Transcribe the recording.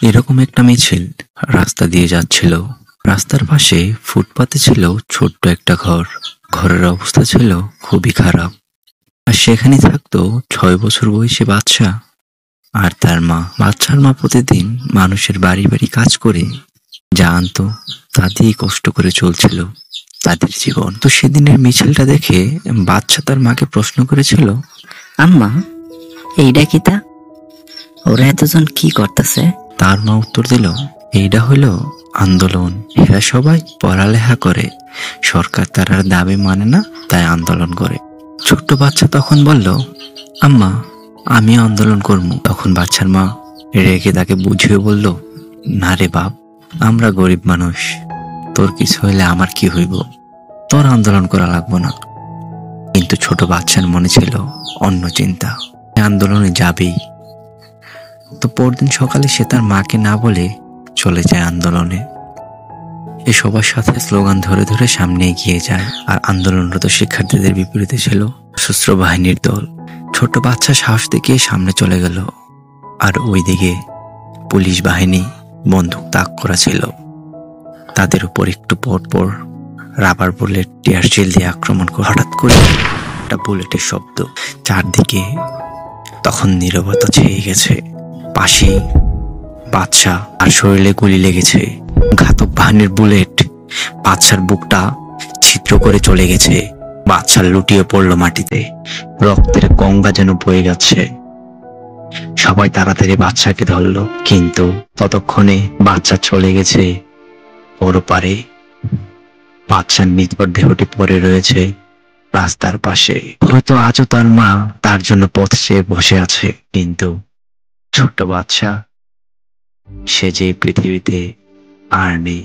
এরকম একটা মিছিল রাস্তা দিয়ে যাচ্ছিল। রাস্তার পাশে ফুটপাতে ছিল ছোট্ট একটা ঘর। ঘরের অবস্থা ছিল খুবই খারাপ। আর সেখানে থাকতো 6 বছর বয়সী বাচ্চা আর তার মা। বাচ্চার মা প্রতিদিন মানুষের বাড়ি বাড়ি কাজ করে যা আনতো তা দিয়েই কষ্ট করে চলছিল তাদের জীবন। তো সেদিনের মিছিলটা দেখে বাচ্চা তার মাকে প্রশ্ন করেছিল, আম্মা, এইটা কি তা? ওরা এতজন কি করতেছে? তার মা উত্তর দিল, এইটা হইল আন্দোলন। এরা সবাই পড়ালেখা করে, সরকার তার দাবি মানে না, তাই আন্দোলন করে। ছোট্ট বাচ্চা তখন বলল, আম্মা, আমি আন্দোলন করবো। তখন বাচ্চার মা রেগে তাকে বুঝিয়ে বলল, না রে বাপ, আমরা গরিব মানুষ, তোর কিছু হইলে আমার কি হইব, তোর আন্দোলন করা লাগবো না। কিন্তু ছোট বাচ্চার মনে ছিল অন্য চিন্তা, আন্দোলনে যাবেই। তো পরদিন সকালে সে তার মাকে না বলে চলে যায় আন্দোলনে। এ সবার সাথে স্লোগান ধরে ধরে সামনে এগিয়ে যায়। আর আন্দোলনরত শিক্ষার্থীদের বিপরীতে ছিল সশস্ত্র বাহিনীর দল। ছোট বাচ্চা সাহস দেখিয়ে সামনে চলে গেল, আর ওইদিকে পুলিশ বাহিনী বন্দুক তাক করা ছিল। তাদের উপর একটু পর পর রাবার বুলেট, টিয়ার শেল দিয়ে আক্রমণ করে। হঠাৎ করে একটা বুলেটের শব্দ, চারদিকে তখন নীরবতা ছেয়ে গেছে। পাশে বাচ্চা আর শরীরে গুলি লেগেছে। ঘাতক বাহিনীর বুলেট বাচ্চার বুকটা ছিদ্র করে চলে গেছে। বাচ্চা লুটিয়ে পড়লো মাটিতে, রক্তের গঙ্গা যেন বয়ে যাচ্ছে। সবাই তাড়াতাড়ি বাচ্চাকে ধরলো, কিন্তু ততক্ষণে বাচ্চা চলে গেছে ওর পারে। বাচ্চার নিথর দেহটি পড়ে রয়েছে রাস্তার পাশে। হয়তো আজও তার মা তার জন্য পথ চেয়ে বসে আছে। কিন্তু ছোট্ট বাচ্চা, সে যে পৃথিবীতে আর নেই।